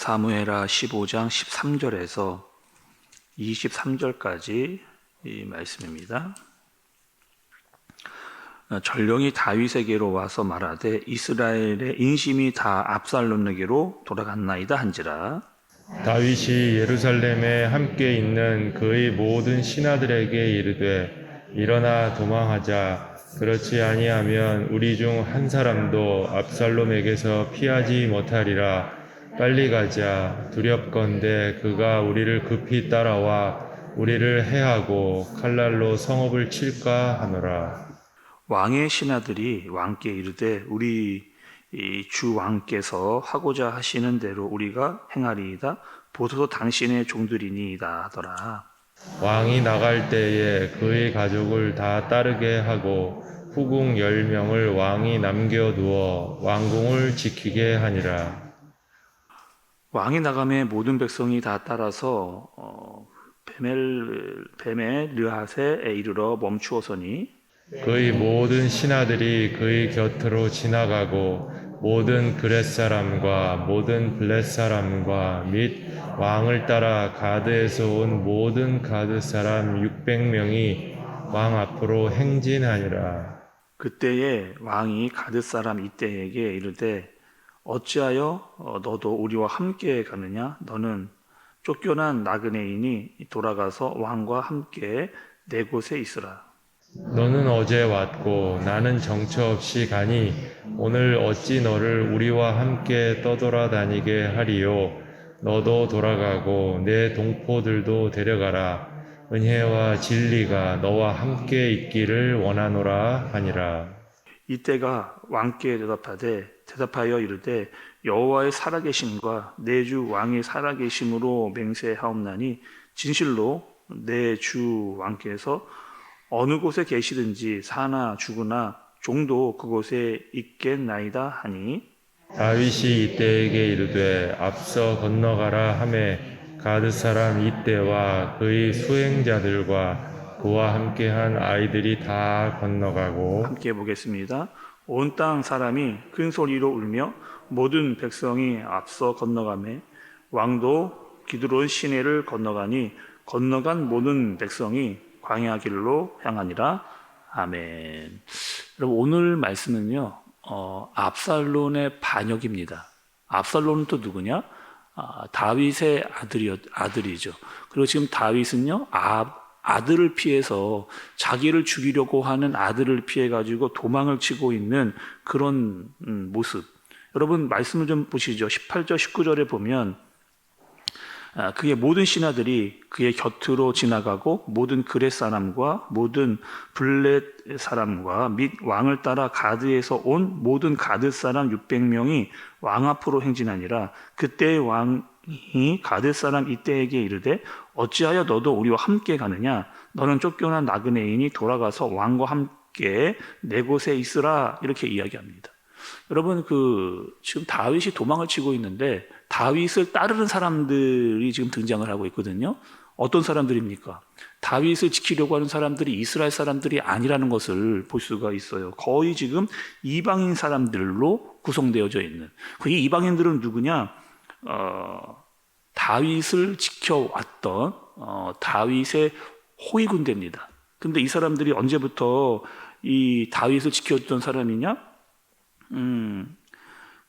사무엘하 15장 13절에서 23절까지 이 말씀입니다. 전령이 다윗에게로 와서 말하되 이스라엘의 인심이 다 압살롬에게로 돌아갔나이다 한지라. 다윗이 예루살렘에 함께 있는 그의 모든 신하들에게 이르되 일어나 도망하자. 그렇지 아니하면 우리 중 한 사람도 압살롬에게서 피하지 못하리라. 빨리 가자. 두렵건대 그가 우리를 급히 따라와 우리를 해하고 칼날로 성읍을 칠까 하노라. 왕의 신하들이 왕께 이르되 우리 이 주 왕께서 하고자 하시는 대로 우리가 행하리이다. 보소서 당신의 종들이니이다 하더라. 왕이 나갈 때에 그의 가족을 다 따르게 하고 후궁 10명을 왕이 남겨두어 왕궁을 지키게 하니라. 왕이 나감에 모든 백성이 다 따라서 베멜르하세에 이르러 멈추어서니 그의 모든 신하들이 그의 곁으로 지나가고 모든 그렛 사람과 모든 블렛 사람과 및 왕을 따라 가드에서 온 모든 가드 사람 600명이 왕 앞으로 행진하니라. 그때에 왕이 가드 사람 이때에게 이르되 어찌하여 너도 우리와 함께 가느냐? 너는 쫓겨난 나그네이니 돌아가서 왕과 함께 내 곳에 있으라. 너는 어제 왔고 나는 정처 없이 가니 오늘 어찌 너를 우리와 함께 떠돌아다니게 하리요. 너도 돌아가고 내 동포들도 데려가라. 은혜와 진리가 너와 함께 있기를 원하노라 하니라. 이때가 왕께 대답하여 이르되 여호와의 살아계심과 내 주 왕의 살아계심으로 맹세하옵나니 진실로 내 주 왕께서 어느 곳에 계시든지 사나 죽으나 종도 그곳에 있겠나이다 하니 다윗이 이때에게 이르되 앞서 건너가라 하매 가드 사람 이때와 그의 수행자들과 그와 함께한 아이들이 다 건너가고 함께 보겠습니다. 온 땅 사람이 큰 소리로 울며 모든 백성이 앞서 건너가매 왕도 기드론 시내를 건너가니 건너간 모든 백성이 광야 길로 향하니라. 아멘. 여러분 오늘 말씀은요 압살롬의 반역입니다. 압살롬은 또 누구냐? 다윗의 아들이죠. 그리고 지금 다윗은요 아들을 피해서 자기를 죽이려고 하는 아들을 피해 가지고 도망을 치고 있는 그런 모습. 여러분 말씀을 좀 보시죠. 18절 19절에 보면 그의 모든 신하들이 그의 곁으로 지나가고 모든 그렛 사람과 모든 블렛 사람과 및 왕을 따라 가드에서 온 모든 가드 사람 600명이 왕 앞으로 행진하니라. 그때 왕이 가드 사람 이때에게 이르되 어찌하여 너도 우리와 함께 가느냐? 너는 쫓겨난 나그네인이 돌아가서 왕과 함께 내 곳에 있으라. 이렇게 이야기합니다. 여러분 지금 다윗이 도망을 치고 있는데 다윗을 따르는 사람들이 지금 등장을 하고 있거든요. 어떤 사람들입니까? 다윗을 지키려고 하는 사람들이 이스라엘 사람들이 아니라는 것을 볼 수가 있어요. 거의 지금 이방인 사람들로 구성되어져 있는. 이 이방인들은 누구냐? 다윗을 지켜왔던 다윗의 호위 군대입니다. 근데 이 사람들이 언제부터 이 다윗을 지켜줬던 사람이냐?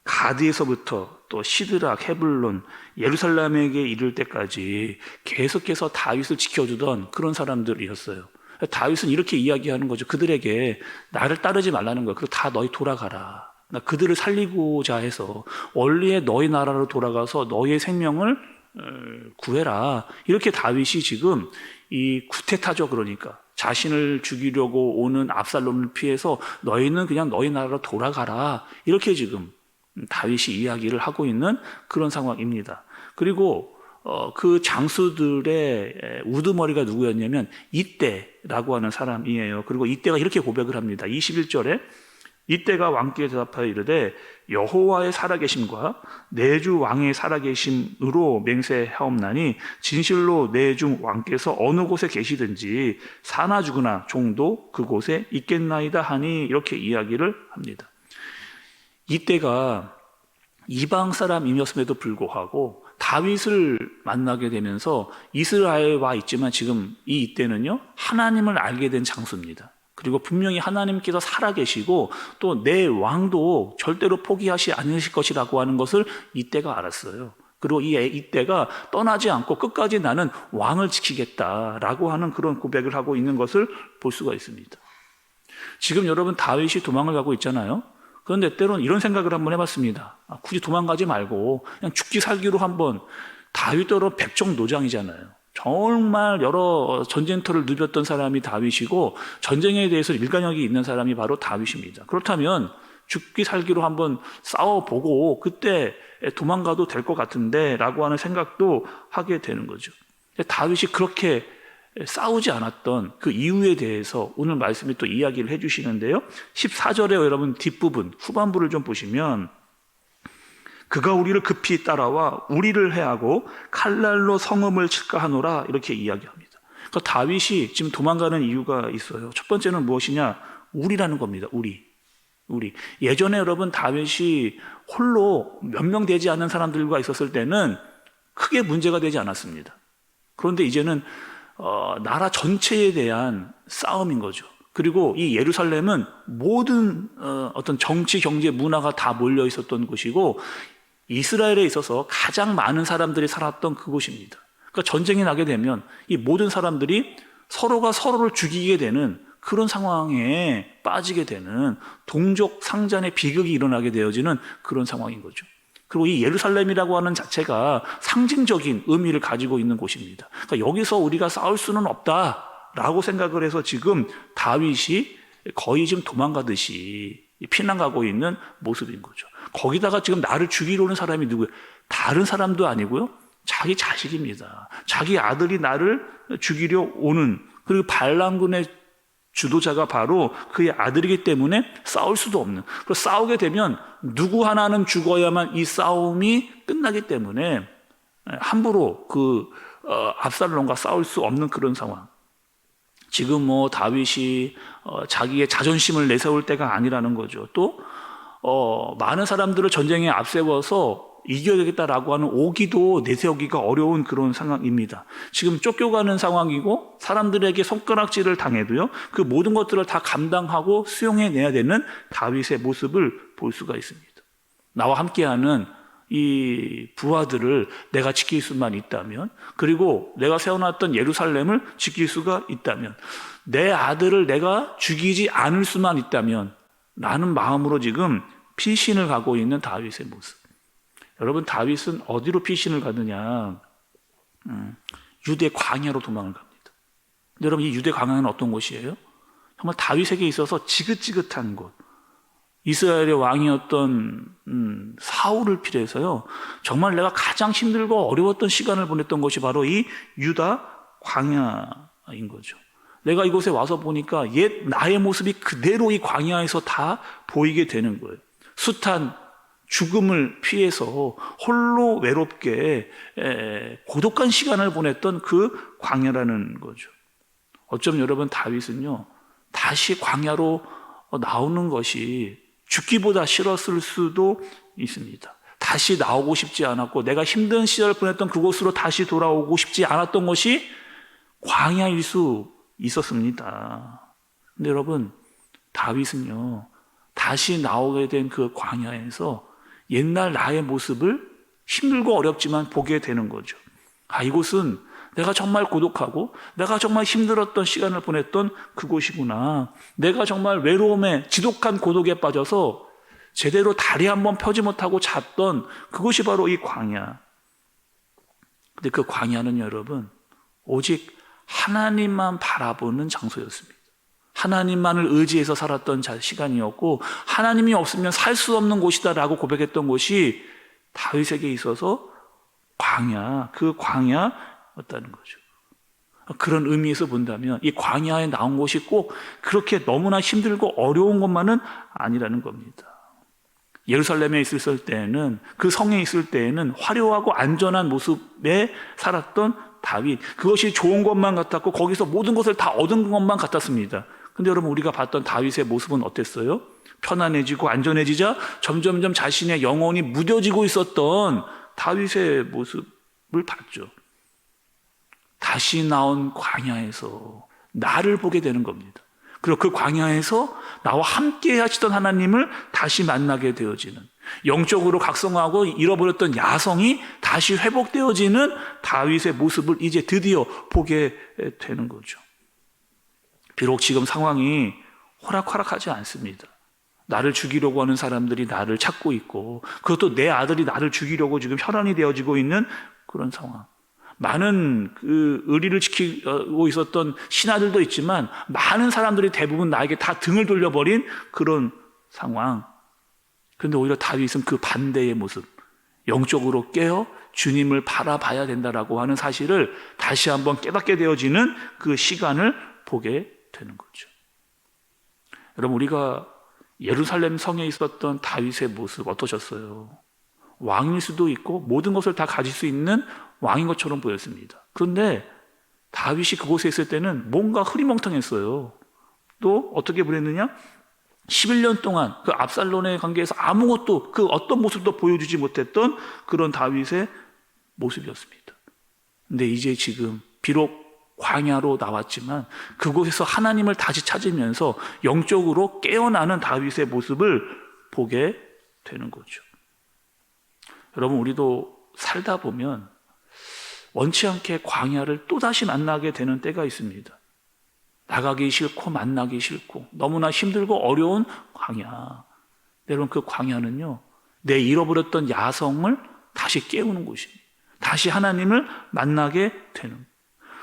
가드에서부터 또 시드락, 헤블론, 예루살렘에게 이를 때까지 계속해서 다윗을 지켜주던 그런 사람들이었어요. 다윗은 이렇게 이야기하는 거죠. 그들에게 나를 따르지 말라는 거예요. 그리고 다 너희 돌아가라. 나 그들을 살리고자 해서 원리의 너희 나라로 돌아가서 너희의 생명을 구해라. 이렇게 다윗이 지금 이 구테타죠. 그러니까 자신을 죽이려고 오는 압살롬을 피해서 너희는 그냥 너희 나라로 돌아가라. 이렇게 지금 다윗이 이야기를 하고 있는 그런 상황입니다. 그리고 그 장수들의 우두머리가 누구였냐면 이때라고 하는 사람이에요. 그리고 이때가 이렇게 고백을 합니다. 21절에 이때가 왕께 대답하여 이르되 여호와의 살아계심과 내 주 왕의 살아계심으로 맹세하옵나니 진실로 내 주 왕께서 어느 곳에 계시든지 사나 죽으나 종도 그곳에 있겠나이다 하니 이렇게 이야기를 합니다. 이때가 이방 사람이었음에도 불구하고 다윗을 만나게 되면서 이스라엘에 와 있지만 지금 이때는요, 하나님을 알게 된 장소입니다. 그리고 분명히 하나님께서 살아계시고 또 내 왕도 절대로 포기하지 않으실 것이라고 하는 것을 이때가 알았어요. 그리고 이때가 떠나지 않고 끝까지 나는 왕을 지키겠다라고 하는 그런 고백을 하고 있는 것을 볼 수가 있습니다. 지금 여러분 다윗이 도망을 가고 있잖아요. 그런데 때로는 이런 생각을 한번 해봤습니다. 굳이 도망가지 말고 그냥 죽기 살기로 한번, 다윗도 백정노장이잖아요. 정말 여러 전쟁터를 누볐던 사람이 다윗이고 전쟁에 대해서 일관력이 있는 사람이 바로 다윗입니다. 그렇다면 죽기 살기로 한번 싸워보고 그때 도망가도 될 것 같은데 라고 하는 생각도 하게 되는 거죠. 다윗이 그렇게 싸우지 않았던 그 이유에 대해서 오늘 말씀에 또 이야기를 해주시는데요. 14절에 여러분 뒷부분, 후반부를 좀 보시면 그가 우리를 급히 따라와 우리를 해하고 칼날로 성읍을 칠까 하노라 이렇게 이야기합니다. 그러니까 다윗이 지금 도망가는 이유가 있어요. 첫 번째는 무엇이냐? 우리라는 겁니다. 우리. 예전에 여러분 다윗이 홀로 몇 명 되지 않는 사람들과 있었을 때는 크게 문제가 되지 않았습니다. 그런데 이제는 나라 전체에 대한 싸움인 거죠. 그리고 이 예루살렘은 모든 어떤 정치, 경제, 문화가 다 몰려 있었던 곳이고 이스라엘에 있어서 가장 많은 사람들이 살았던 그곳입니다. 그러니까 전쟁이 나게 되면 이 모든 사람들이 서로가 서로를 죽이게 되는 그런 상황에 빠지게 되는 동족 상잔의 비극이 일어나게 되어지는 그런 상황인 거죠. 그리고 이 예루살렘이라고 하는 자체가 상징적인 의미를 가지고 있는 곳입니다. 그러니까 여기서 우리가 싸울 수는 없다라고 생각을 해서 지금 다윗이 거의 지금 도망가듯이 피난 가고 있는 모습인 거죠. 거기다가 지금 나를 죽이려 오는 사람이 누구예요? 다른 사람도 아니고요. 자기 자식입니다. 자기 아들이 나를 죽이려 오는, 그리고 반란군의 주도자가 바로 그의 아들이기 때문에 싸울 수도 없는, 그리고 싸우게 되면 누구 하나는 죽어야만 이 싸움이 끝나기 때문에 함부로 압살롬과 싸울 수 없는 그런 상황. 지금 다윗이 자기의 자존심을 내세울 때가 아니라는 거죠. 또 많은 사람들을 전쟁에 앞세워서 이겨야겠다라고 하는 오기도 내세우기가 어려운 그런 상황입니다. 지금 쫓겨가는 상황이고 사람들에게 손가락질을 당해도요, 그 모든 것들을 다 감당하고 수용해내야 되는 다윗의 모습을 볼 수가 있습니다. 나와 함께하는 이 부하들을 내가 지킬 수만 있다면, 그리고 내가 세워놨던 예루살렘을 지킬 수가 있다면, 내 아들을 내가 죽이지 않을 수만 있다면 라는 마음으로 지금 피신을 가고 있는 다윗의 모습. 여러분, 다윗은 어디로 피신을 가느냐? 유대 광야로 도망을 갑니다. 근데 여러분, 이 유대 광야는 어떤 곳이에요? 정말 다윗에게 있어서 지긋지긋한 곳. 이스라엘의 왕이었던 사울을 필해서요, 정말 내가 가장 힘들고 어려웠던 시간을 보냈던 것이 바로 이 유다 광야인 거죠. 내가 이곳에 와서 보니까 옛 나의 모습이 그대로 이 광야에서 다 보이게 되는 거예요. 숱한 죽음을 피해서 홀로 외롭게 고독한 시간을 보냈던 그 광야라는 거죠. 어쩌면 여러분, 다윗은요, 다시 광야로 나오는 것이 죽기보다 싫었을 수도 있습니다. 다시 나오고 싶지 않았고, 내가 힘든 시절을 보냈던 그곳으로 다시 돌아오고 싶지 않았던 것이 광야일 수 있었습니다. 근데 여러분, 다윗은요, 다시 나오게 된 그 광야에서 옛날 나의 모습을 힘들고 어렵지만 보게 되는 거죠. 이곳은 내가 정말 고독하고 내가 정말 힘들었던 시간을 보냈던 그곳이구나. 내가 정말 외로움에, 지독한 고독에 빠져서 제대로 다리 한번 펴지 못하고 잤던 그곳이 바로 이 광야. 근데 그 광야는 여러분, 오직 하나님만 바라보는 장소였습니다. 하나님만을 의지해서 살았던 시간이었고, 하나님이 없으면 살 수 없는 곳이다라고 고백했던 곳이 다윗에게 있어서 그 광야였다는 거죠. 그런 의미에서 본다면 이 광야에 나온 곳이 꼭 그렇게 너무나 힘들고 어려운 것만은 아니라는 겁니다. 예루살렘에 있을 때에는, 그 성에 있을 때에는 화려하고 안전한 모습에 살았던 다윗, 그것이 좋은 것만 같았고 거기서 모든 것을 다 얻은 것만 같았습니다. 근데 여러분, 우리가 봤던 다윗의 모습은 어땠어요? 편안해지고 안전해지자 점점점 자신의 영혼이 무뎌지고 있었던 다윗의 모습을 봤죠. 다시 나온 광야에서 나를 보게 되는 겁니다. 그리고 그 광야에서 나와 함께 하시던 하나님을 다시 만나게 되어지는, 영적으로 각성하고 잃어버렸던 야성이 다시 회복되어지는 다윗의 모습을 이제 드디어 보게 되는 거죠. 비록 지금 상황이 호락호락하지 않습니다. 나를 죽이려고 하는 사람들이 나를 찾고 있고, 그것도 내 아들이 나를 죽이려고 지금 혈안이 되어지고 있는 그런 상황. 많은 그 의리를 지키고 있었던 신하들도 있지만 많은 사람들이 대부분 나에게 다 등을 돌려버린 그런 상황. 그런데 오히려 다윗은 그 반대의 모습, 영적으로 깨어 주님을 바라봐야 된다라고 하는 사실을 다시 한번 깨닫게 되어지는 그 시간을 보게 되는 거죠. 여러분, 우리가 예루살렘 성에 있었던 다윗의 모습 어떠셨어요? 왕일 수도 있고 모든 것을 다 가질 수 있는 왕인 것처럼 보였습니다. 그런데 다윗이 그곳에 있을 때는 뭔가 흐리멍텅했어요. 또 어떻게 보냈느냐? 11년 동안 그 압살롬의 관계에서 아무것도, 그 어떤 모습도 보여주지 못했던 그런 다윗의 모습이었습니다. 근데 이제 지금 비록 광야로 나왔지만 그곳에서 하나님을 다시 찾으면서 영적으로 깨어나는 다윗의 모습을 보게 되는 거죠. 여러분, 우리도 살다 보면 원치 않게 광야를 또다시 만나게 되는 때가 있습니다. 나가기 싫고 만나기 싫고 너무나 힘들고 어려운 광야. 여러분, 그 광야는요, 내 잃어버렸던 야성을 다시 깨우는 곳입니다. 다시 하나님을 만나게 되는 곳.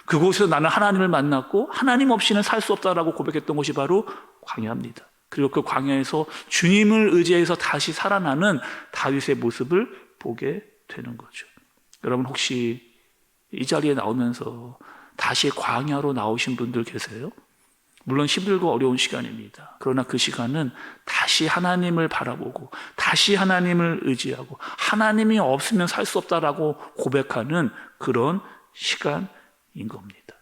그곳에서 나는 하나님을 만났고 하나님 없이는 살 수 없다라고 고백했던 곳이 바로 광야입니다. 그리고 그 광야에서 주님을 의지해서 다시 살아나는 다윗의 모습을 보게 되는 거죠. 여러분, 혹시 이 자리에 나오면서 다시 광야로 나오신 분들 계세요? 물론 힘들고 어려운 시간입니다. 그러나 그 시간은 다시 하나님을 바라보고 다시 하나님을 의지하고 하나님이 없으면 살 수 없다라고 고백하는 그런 시간인 겁니다.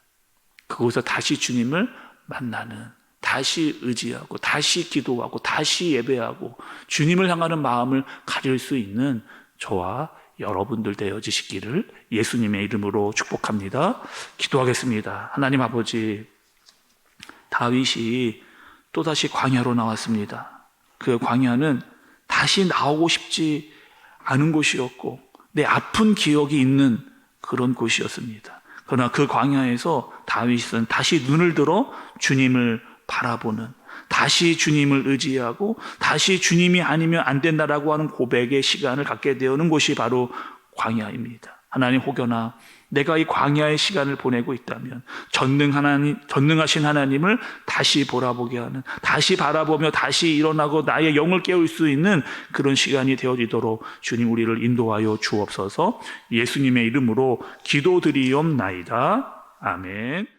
그곳에서 다시 주님을 만나는, 다시 의지하고 다시 기도하고 다시 예배하고 주님을 향하는 마음을 가질 수 있는 저와 여러분들 되어지시기를 예수님의 이름으로 축복합니다. 기도하겠습니다. 하나님 아버지, 다윗이 또다시 광야로 나왔습니다. 그 광야는 다시 나오고 싶지 않은 곳이었고 내 아픈 기억이 있는 그런 곳이었습니다. 그러나 그 광야에서 다윗은 다시 눈을 들어 주님을 바라보는, 다시 주님을 의지하고 다시 주님이 아니면 안 된다라고 하는 고백의 시간을 갖게 되는 곳이 바로 광야입니다. 하나님, 혹여나 내가 이 광야의 시간을 보내고 있다면 전능하신 하나님을 다시 보라보게 하는, 다시 바라보며 다시 일어나고 나의 영을 깨울 수 있는 그런 시간이 되어지도록 주님 우리를 인도하여 주옵소서. 예수님의 이름으로 기도드리옵나이다. 아멘.